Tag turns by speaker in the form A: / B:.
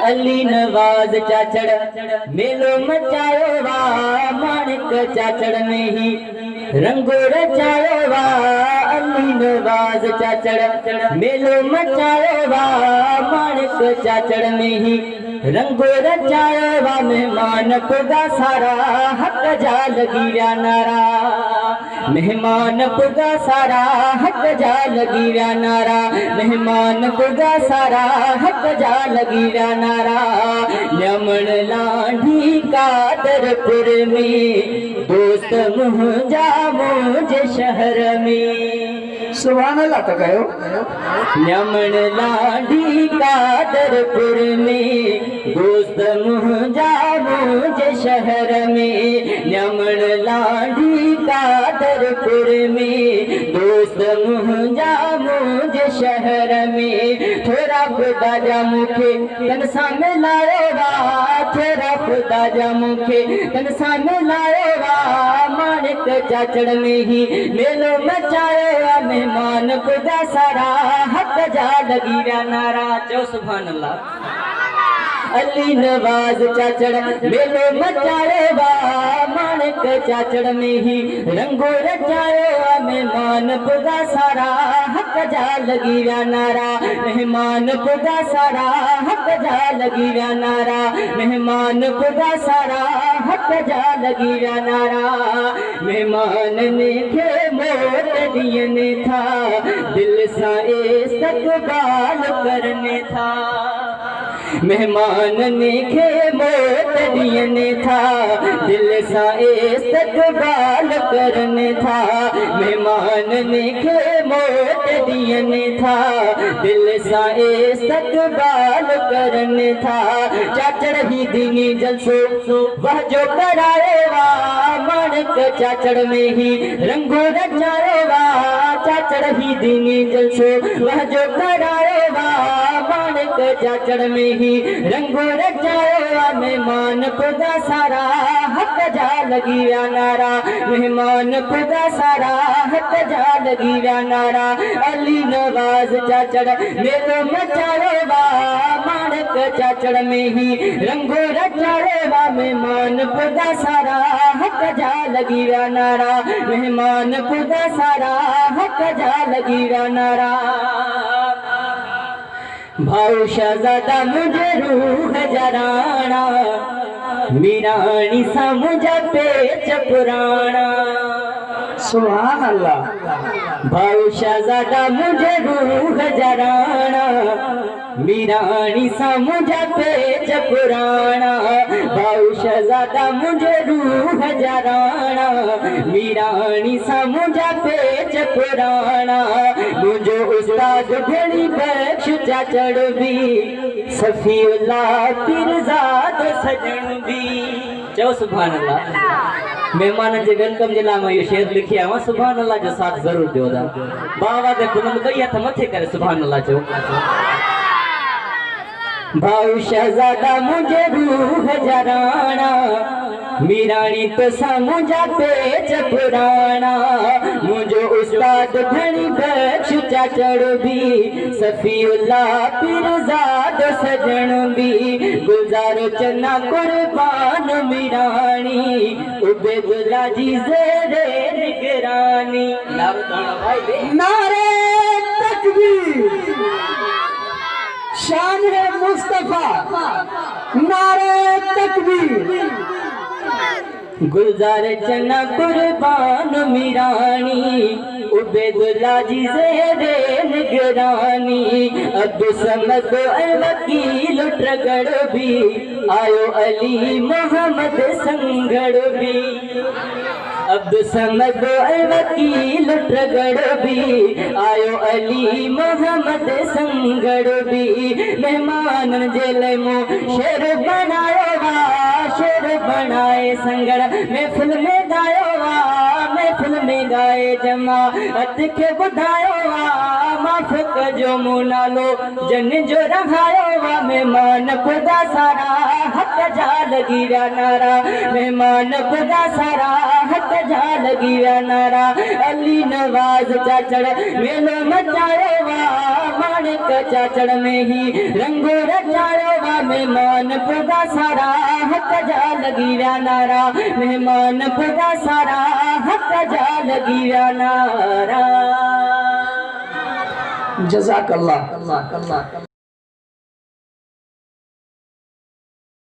A: अली नवाज चाचड़ मेलो मचायो वा माणिक चाचड़ में ही रंगो रचायो वा अली नवाज चाचड़ मेलो मचायो वा माणिक चाचड़ में ही रंगो रचायो वा मेहमान पुगा सारा हक जा लगी व्या नारा मेहमान पुगा सारा हक जा लगी व्या नारा मेहमान पुगा सारा हक जा लगी व्या नारा ञमण लांढी कादरपुर में दोस्त मुंहिंजा मुंहिंजे शहर में
B: सुभान अल्लाह तो कहो
A: ञमण लांढी कादरपुर में दोस्त मुंहिंजा मुंहिंजे शहर में ञमण लांढी कादरपुर में दोस्त मुंहिंजा मुंहिंजे शहर में थोरा खुदा जा मूंखे तन सां मिलायो वा थोरा खुदा जा मूंखे तन सां मिलायो वा माणिक चाचड़ में ही मेलो मचायो वा मेहमान खुदा सारा हक जा लगी व्या नारा चओ सुभान अल्लाह अली नवाज चाचड़ मेलो मचायो वा माणिक चाचड़ में ही रंगो रचायो वा मेहमान पुगा सारा हक जा लगी व्या नारा मेहमान पुगा सारा हक जा लगी व्या नारा मेहमान पुगा सारा हक जा लगी व्या नारा मेहमान ने खे मोट दियने था दिल सा इस्तकबाल करने था मेहमान ने खे मोट दियने था दिल सा इस्तकबाल करने था मेहमान ने खे मोट दियने था दिल सा इस्तकबाल करने था चाचड़ ही दीनी जलसो वह जो कराए वा माणिक चाचड़ में ही रंगो रचायो वा चाचड़ ही दीनी जलसो वह जो कराए वा माणिक चाचड़ में ही रंगो रचायो वा मेहमान खुदा सारा हक जा लगी व्या नारा मेहमान खुदा सारा हक जा लगी व्या नारा अली नवाज चाचड़ मेलो मचायो वा माणिक चाचड़ में ही रंगो रचायो वा मेहमान खुदा सारा हक जा लगी व्या नारा मेहमान खुदा सारा हक जा लगी व्या नारा भाऊ शहजादा मुझे रूह जराना मीरानी सा मुझे पेच पुराना
B: सुभान अल्लाह
A: भाऊ शहजादा मुझे रूह जराना मीरानी सा मुझे पेच पुराना भाऊ शहजादा मुझे रूह जराना मीरानी सा मुझे पेच पुराना मुझो उस्ताद घड़ी बख्श चाचड़ भी सफीउल्लाह पीरजाद सजन भी चओ सुभान अल्लाह मेहमान जे वेलकम जे लाइ मां इहो शेर लिखी आहियां सुभान अल्लाह जो साथ ज़रूरु ॾियो था बाबा ते बुलंद ॿई हथ मथे करे सुभान अल्लाह चओ भाऊ शहजादा मुझे रूह जराना मीरानी तो सा मुझा पेच पुराना मुझो उस्ताद घणी बख्श चाचड़ भी सफीउल्लाह पीरजाद सजन भी गुजारो चना कुर्बान मीरानी उबैदुल्लाह जी ज़ेरे निगरानी
B: नारे तकबीर शान है मुस्तफा नारे तकबीर
A: गुलजार चना कुर्बान मीरानी उबैदुल्लाह जी ज़ेरे निगरानी अब्दुल समद वकील ट्रगड़ भी आयो अली मोहम्मद संगड़ भी अब्दुल समद वकील ट्रगड़ भी आयो अली मोहम्मद संगड़ भी मेहमान जे लाइ मूं शेर बनायो वा शेर बनाए संगड़ महफिल में गायो वा महफिल में गाए जमाअत खे ॿुधायो वा माफ़ कजो मूं नालो जन जो रहायो वा मेहमान ख़ुदा सारा हक़ जा लॻी विया नारा मेहमान ख़ुदा सारा हक़ जा लॻी विया नारा अली नवाज़ चाचड़ मेलो मचायो वा माणिक चाचड़ में ही रंगो रचायो वा मेहमान पुगा सारा हक जा लगी व्या नारा मेहमान पुगा सारा हक जा लगी व्या नारा
B: जज़ाकल्लाह।